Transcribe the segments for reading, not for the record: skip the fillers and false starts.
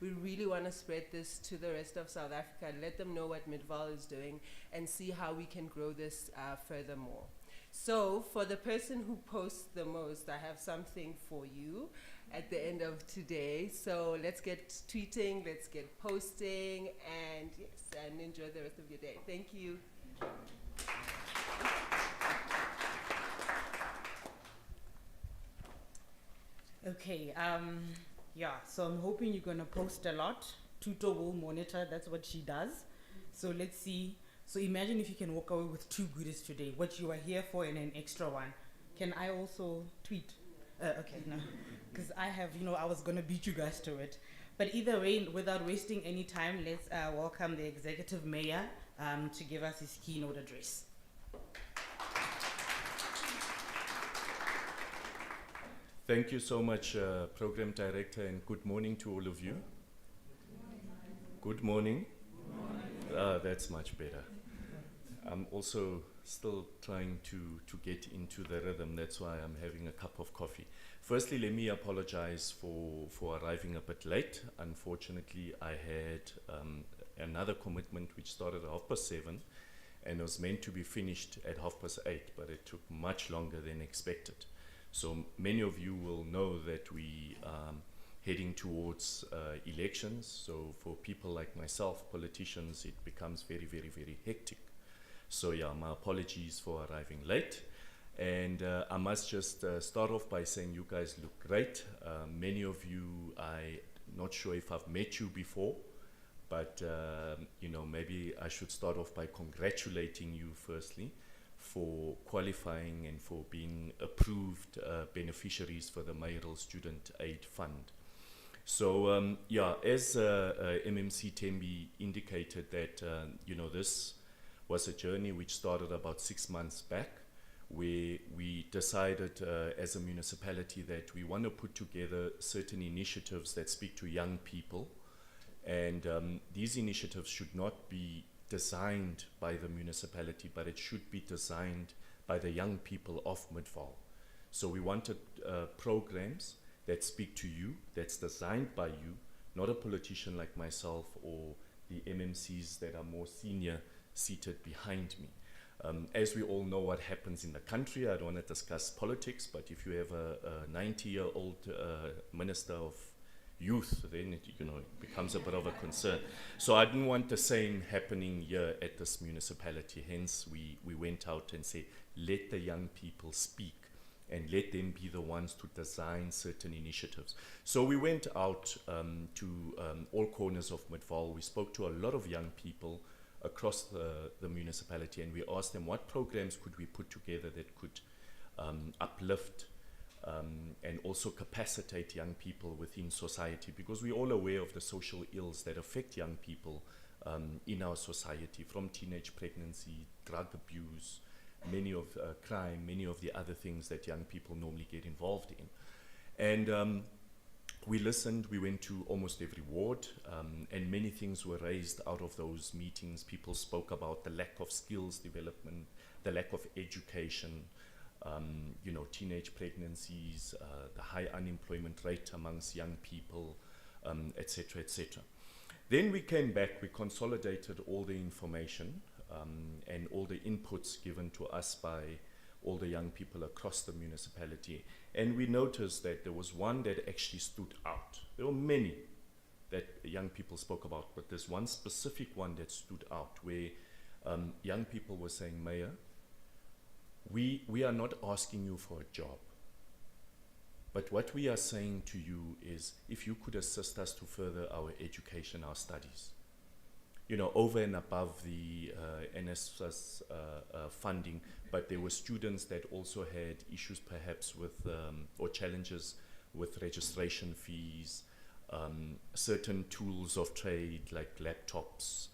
We really want to spread this to the rest of South Africa, let them know what Midvaal is doing, and see how we can grow this furthermore. So for the person who posts the most, I have something for you at the end of today. So let's get tweeting, let's get posting, and yes, and enjoy the rest of your day. Thank you. Okay, yeah, so I'm hoping you're gonna post a lot. Tuto will monitor, that's what she does. So let's see. So imagine if you can walk away with 2 goodies today, what you are here for and an extra one. Can I also tweet? Okay, no, because I have, I was gonna beat you guys to it. But either way, without wasting any time, let's welcome the Executive Mayor to give us his keynote address. Thank you so much, Program Director, and good morning to all of you. Good morning. That's much better. I'm also still trying to get into the rhythm. That's why I'm having a cup of coffee. Firstly, let me apologize for arriving a bit late. Unfortunately, I had another commitment which started at 7:30 and was meant to be finished at 8:30, but it took much longer than expected. So many of you will know that we heading towards elections. So for people like myself, politicians, it becomes very, very, very hectic. So yeah, my apologies for arriving late. And I must just start off by saying you guys look great. Many of you, I'm not sure if I've met you before, but maybe I should start off by congratulating you firstly for qualifying and for being approved beneficiaries for the Mayoral Student Aid Fund. So yeah, as MMC Tembi indicated that, this was a journey which started about 6 months back, where we decided as a municipality that we want to put together certain initiatives that speak to young people. And these initiatives should not be designed by the municipality, but it should be designed by the young people of Midvaal. So we wanted programs that speak to you, that's designed by you, not a politician like myself or the MMCs that are more senior seated behind me. As we all know what happens in the country, I don't want to discuss politics, but if you have a 90-year-old minister of youth, then it becomes a bit of a concern. So I didn't want the same happening here at this municipality. Hence, we went out and said, let the young people speak and let them be the ones to design certain initiatives. So we went out to all corners of Midvaal. We spoke to a lot of young people across the municipality, and we asked them what programs could we put together that could uplift and also capacitate young people within society, because we're all aware of the social ills that affect young people in our society, from teenage pregnancy, drug abuse, many of crime, many of the other things that young people normally get involved in. And we listened, we went to almost every ward, and many things were raised out of those meetings. People spoke about the lack of skills development, the lack of education, teenage pregnancies, the high unemployment rate amongst young people, etc., etc. Then we came back, we consolidated all the information and all the inputs given to us by all the young people across the municipality. And we noticed that there was one that actually stood out. There were many that young people spoke about, but there's one specific one that stood out where young people were saying, Mayor, we are not asking you for a job, but what we are saying to you is if you could assist us to further our education, our studies, over and above the NSFAS funding, but there were students that also had issues perhaps with, or challenges with registration fees, certain tools of trade like laptops.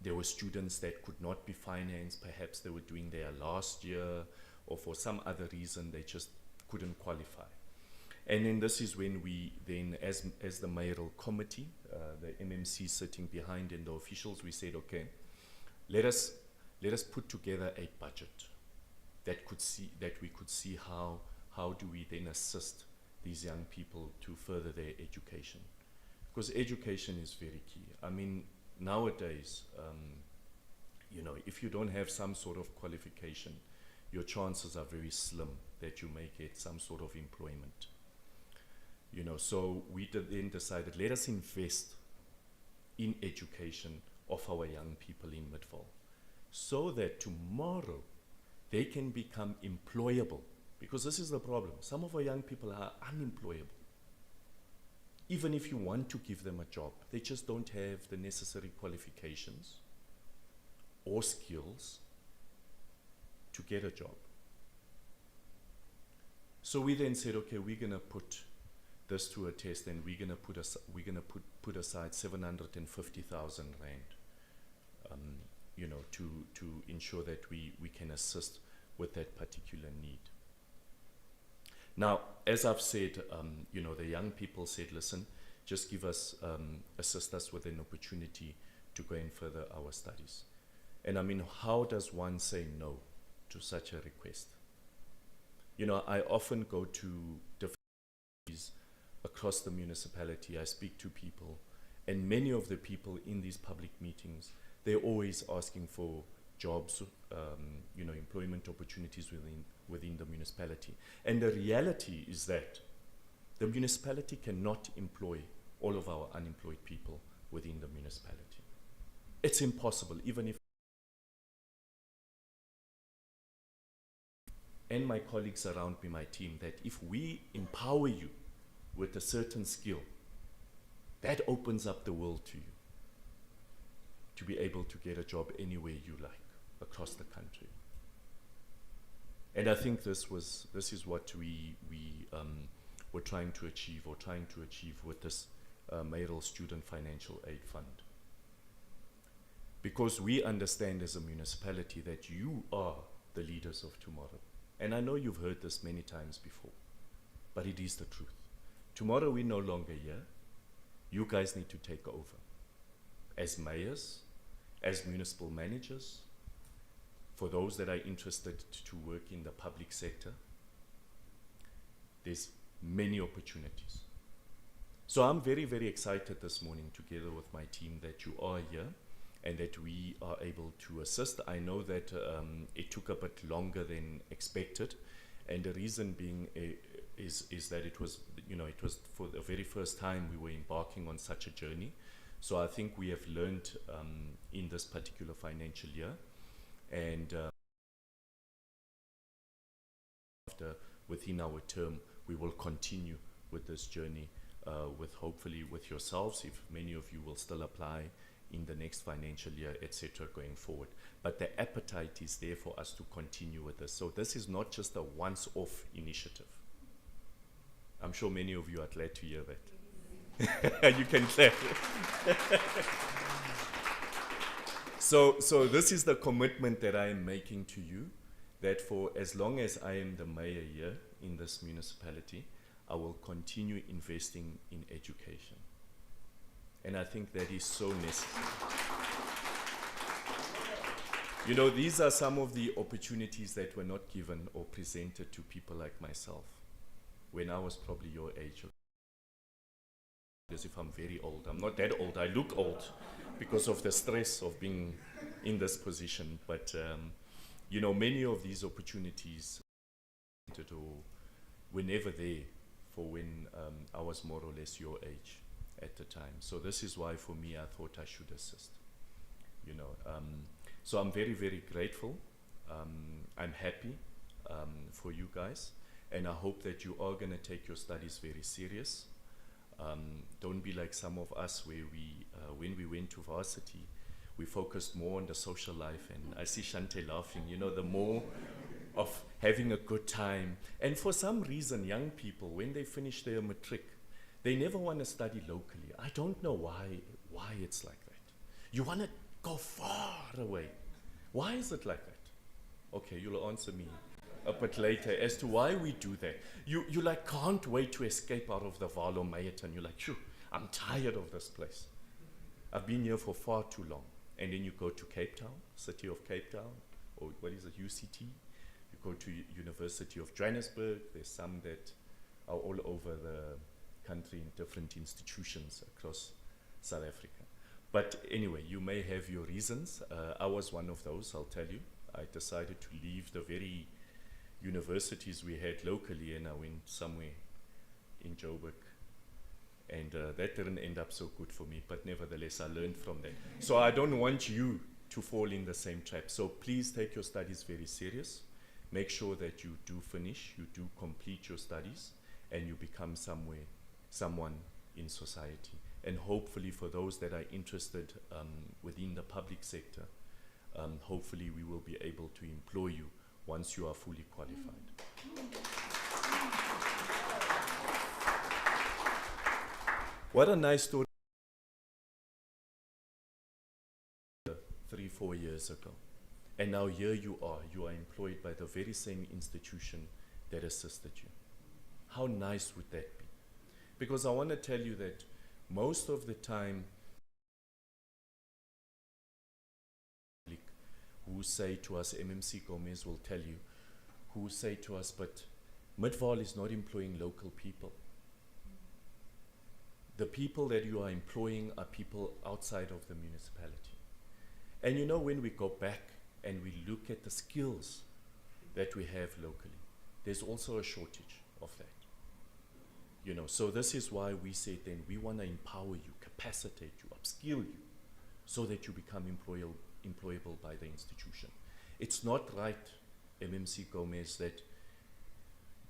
There were students that could not be financed, perhaps they were doing their last year, or for some other reason they just couldn't qualify. And then this is when we then, as the Mayoral Committee, the MMC sitting behind and the officials, we said, okay, let us put together a budget that we could see how do we then assist these young people to further their education. because education is very key. I mean, nowadays, you know, if you don't have some sort of qualification, your chances are very slim that you may get some sort of employment. You know, so we then decided, let us invest in education of our young people in Midvaal, so that tomorrow they can become employable. Because this is the problem. Some of our young people are unemployable. Even if you want to give them a job, they just don't have the necessary qualifications or skills to get a job. So we then said, okay, we're gonna put this to a test, and we're gonna put aside 750,000 rand, you know, to ensure that we can assist with that particular need. Now, as I've said, you know, the young people said, listen, just give us, assist us with an opportunity to go and further our studies. And I mean, how does one say no to such a request? You know, I often go to different cities across the municipality. I speak to people, and many of the people in these public meetings, they're always asking for jobs, you know, employment opportunities within the municipality. And the reality is that the municipality cannot employ all of our unemployed people within the municipality. It's impossible, even if. And my colleagues around me, my team, that if we empower you with a certain skill, that opens up the world to you, to be able to get a job anywhere you like across the country. And I think this is what we were trying to achieve with this Mayoral Student Financial Aid Fund. Because we understand as a municipality that you are the leaders of tomorrow. And I know you've heard this many times before, but it is the truth. Tomorrow we're no longer here. You guys need to take over. As mayors, as municipal managers, for those that are interested to work in the public sector, there's many opportunities. So I'm very, very excited this morning, together with my team, that you are here and that we are able to assist. I know that it took a bit longer than expected, and the reason being is that it was, you know, it was for the very first time we were embarking on such a journey. So I think we have learned in this particular financial year, and after, within our term, we will continue with this journey, with hopefully with yourselves, if many of you will still apply in the next financial year, etc., going forward. But the appetite is there for us to continue with this. So this is not just a once-off initiative. I'm sure many of you are glad to hear that. You can clap. So this is the commitment that I am making to you, that for as long as I am the mayor here in this municipality, I will continue investing in education. And I think that is so necessary. You know, these are some of the opportunities that were not given or presented to people like myself when I was probably your age. As if I'm very old. I'm not that old. I look old because of the stress of being in this position. But, you know, many of these opportunities were never there for when I was more or less your age at the time. So this is why, for me, I thought I should assist. You know, so I'm very, very grateful. I'm happy for you guys, and I hope that you are going to take your studies very serious. Don't be like some of us, where we, when we went to varsity, we focused more on the social life. And I see Shante laughing, you know, the more of having a good time. And for some reason, young people, when they finish their matric, they never want to study locally. I don't know why it's like that. You want to go far away. Why is it like that? Okay, you'll answer me a bit later as to why we do that. You like can't wait to escape out of the Vaal or Meyerton. You're like, shoo, I'm tired of this place. I've been here for far too long. And then you go to Cape Town, City of Cape Town, or what is it, UCT. You go to University of Johannesburg. There's some that are all over country in different institutions across South Africa. But anyway, you may have your reasons. I was one of those, I'll tell you. I decided to leave the very universities we had locally, and I went somewhere in Joburg. And that didn't end up so good for me, but nevertheless, I learned from that. So I don't want you to fall in the same trap. So please take your studies very serious. Make sure that you do finish, you do complete your studies, and you become someone in society. And hopefully for those that are interested within the public sector, hopefully we will be able to employ you once you are fully qualified. What a nice story. 3-4 years ago. And now here you are employed by the very same institution that assisted you. How nice would that be? Because I want to tell you that most of the time, who say to us, MMC Gomez will tell you, who say to us, but Midvaal is not employing local people. The people that you are employing are people outside of the municipality. And you know, when we go back and we look at the skills that we have locally, there's also a shortage of that. You know, so this is why we say then we want to empower you, capacitate you, upskill you, so that you become employable by the institution. It's not right, MMC Gomez, that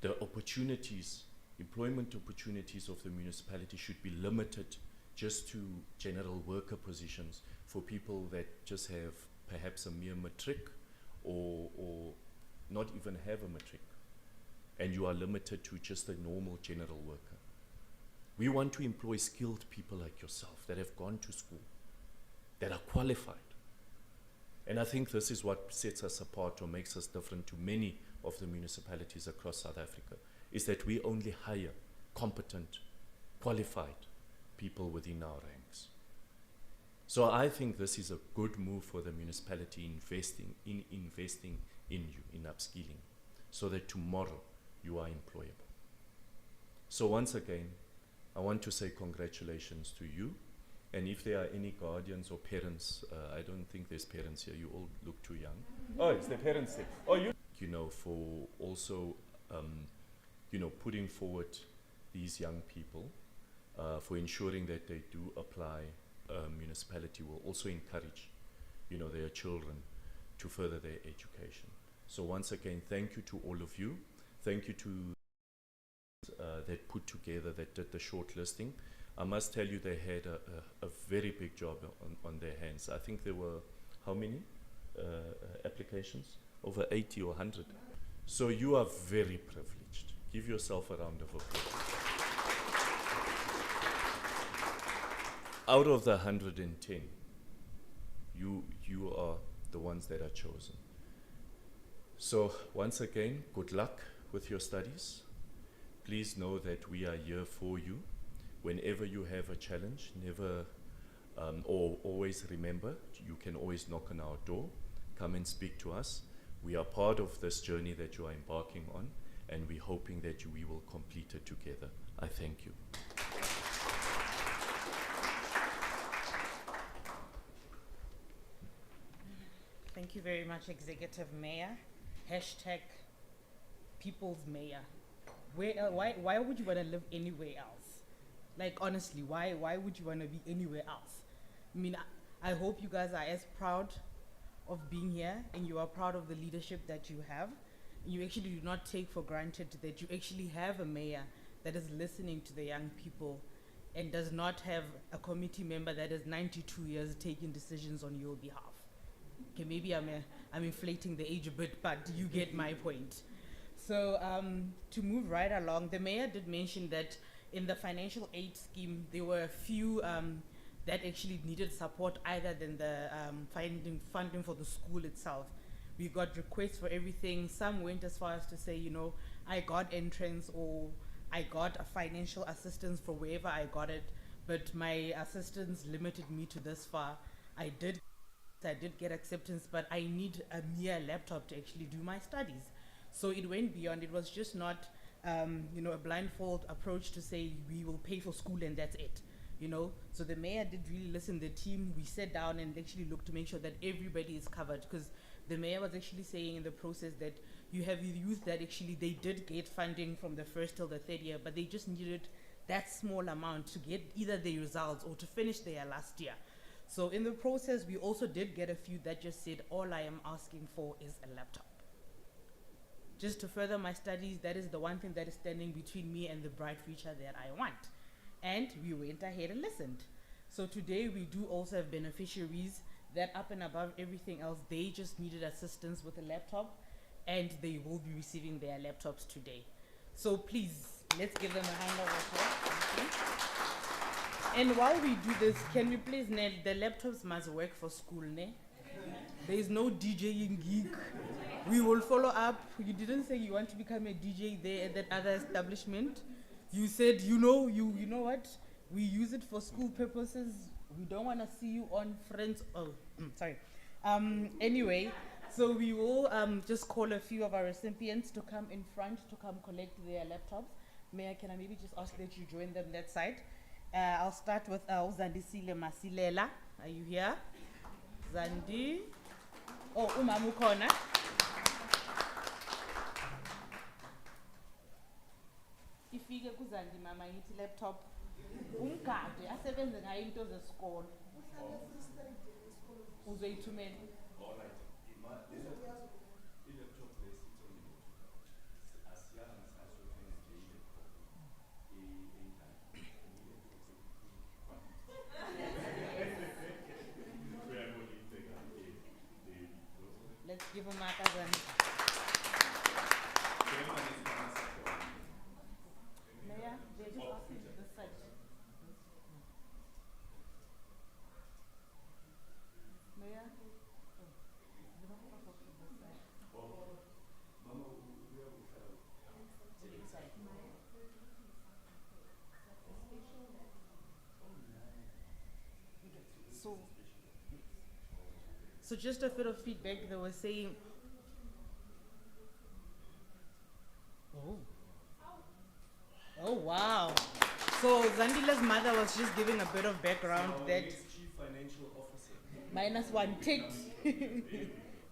the opportunities, employment opportunities of the municipality should be limited just to general worker positions for people that just have perhaps a mere matric or not even have a matric, and you are limited to just a normal general worker. We want to employ skilled people like yourself that have gone to school, that are qualified. And I think this is what sets us apart or makes us different to many of the municipalities across South Africa, is that we only hire competent, qualified people within our ranks. So I think this is a good move for the municipality investing in you, in upskilling, so that tomorrow you are employable. So once again, I want to say congratulations to you. And if there are any guardians or parents, I don't think there's parents here, you all look too young. Oh, it's the parents there. Oh, you know, for also, you know, putting forward these young people, for ensuring that they do apply. Municipality will also encourage, you know, their children to further their education. So once again, thank you to all of you. Thank you to that put together, that did the shortlisting. I must tell you, they had a very big job on their hands. I think there were, how many applications? Over 80 or 100. So you are very privileged. Give yourself a round of applause. Out of the 110, you are the ones that are chosen. So once again, good luck with your studies. Please know that we are here for you. Whenever you have a challenge, never or always remember, you can always knock on our door, come and speak to us. We are part of this journey that you are embarking on, and we're hoping that we will complete it together. I thank you. Thank you very much, Executive Mayor. Hashtag People's Mayor. Why would you want to live anywhere else? Like, honestly, why would you want to be anywhere else? I mean, I hope you guys are as proud of being here, and you are proud of the leadership that you have. You actually do not take for granted that you actually have a mayor that is listening to the young people and does not have a committee member that is 92 years taking decisions on your behalf. Okay, maybe I'm inflating the age a bit, but you get my point. So to move right along, the mayor did mention that in the financial aid scheme, there were a few that actually needed support other than the funding for the school itself. We got requests for everything. Some went as far as to say, you know, I got entrance or I got a financial assistance for wherever I got it, but my assistance limited me to this far. I did get acceptance, but I need a mere laptop to actually do my studies. So it went beyond. It was just not a blindfold approach to say we will pay for school and that's it. So the mayor did really listen. The team, we sat down and actually looked to make sure that everybody is covered, because the mayor was actually saying in the process that you have youth that actually they did get funding from the first till the third year, but they just needed that small amount to get either their results or to finish their last year. So in the process, we also did get a few that just said, all I am asking for is a laptop. Just to further my studies, that is the one thing that is standing between me and the bright future that I want. And we went ahead and listened. So today we do also have beneficiaries that, up and above everything else, they just needed assistance with a laptop, and they will be receiving their laptops today. So please, let's give them a hand of applause. And while we do this, can we please, Ned, the laptops must work for school, ne? There is no DJing gig. We will follow up. You didn't say you want to become a DJ there at that other establishment. You said, you know what? We use it for school purposes. We don't want to see you on Friends. Oh, sorry. Anyway, so we will just call a few of our recipients to come in front to come collect their laptops. Mayor, can I maybe just ask that you join them that side? I'll start with Zandisile Masilela. Are you here? Zandi. Oh, Umamukona. Ifike kuzandi mama yithi laptop. Umgade asebenze ngayo into zesikolo. Uzoyithumela. Let's give him a cousin. Mayor, they're just asking to this side. Mayor? So just a bit of feedback, they were saying, oh wow. So Zandile's mother was just giving a bit of background that Chief Financial Officer. -1 ticked.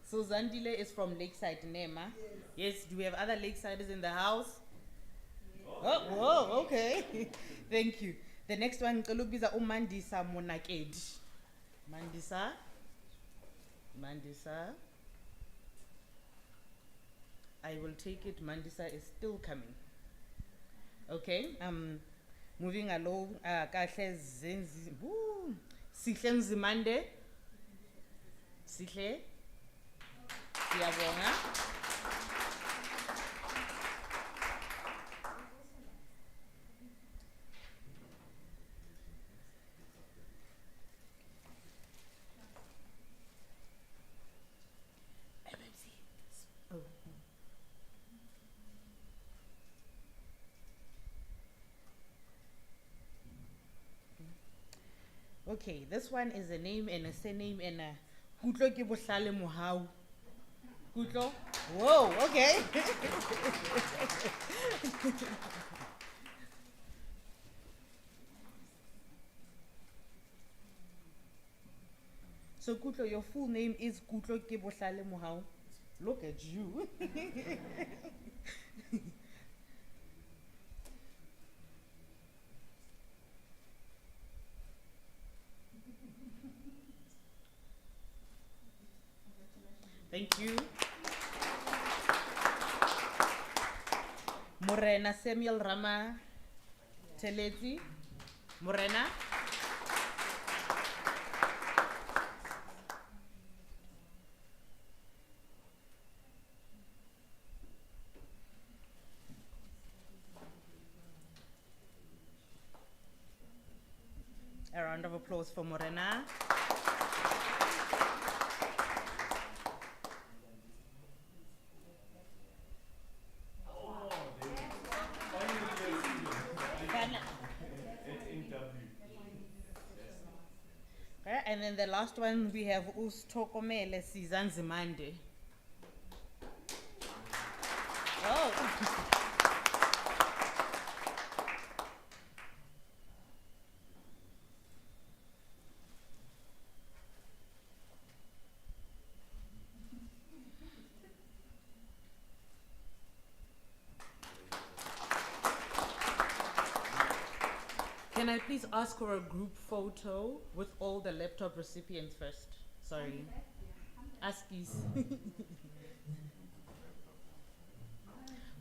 So Zandile is from Lakeside, Nema. Yes, do we have other Lakesiders in the house? Oh, whoa, okay. Thank you. The next one, Kalubiza Mandisa Monaked. Mandisa. I will take it. Mandisa is still coming. Okay. Moving along. Kahle Zenzi. Sihle Mzimande. Sihle. Siyabonga. Okay, this one is a name and a surname and a Kutlo ke bohlale mohau. Kutlo? Whoa, okay. So Kutlo, your full name is Kutlo ke bohlale mohau. Look at you. Thank you. Morena Samuel Rama Telezi. Morena. A round of applause for Morena. And then the last one we have Ustokomele Sizanzimande. Oh. can I please ask for a group photo with all the laptop recipients first? Sorry. Askies.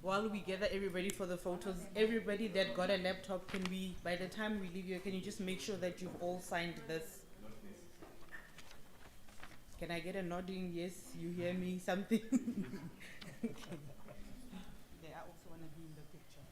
While we gather everybody for the photos, everybody that got a laptop, can we, by the time we leave here, can you just make sure that you've all signed this? Can I get a nodding? Yes, you hear me? Something? Okay. Yeah, I also want to be in the picture.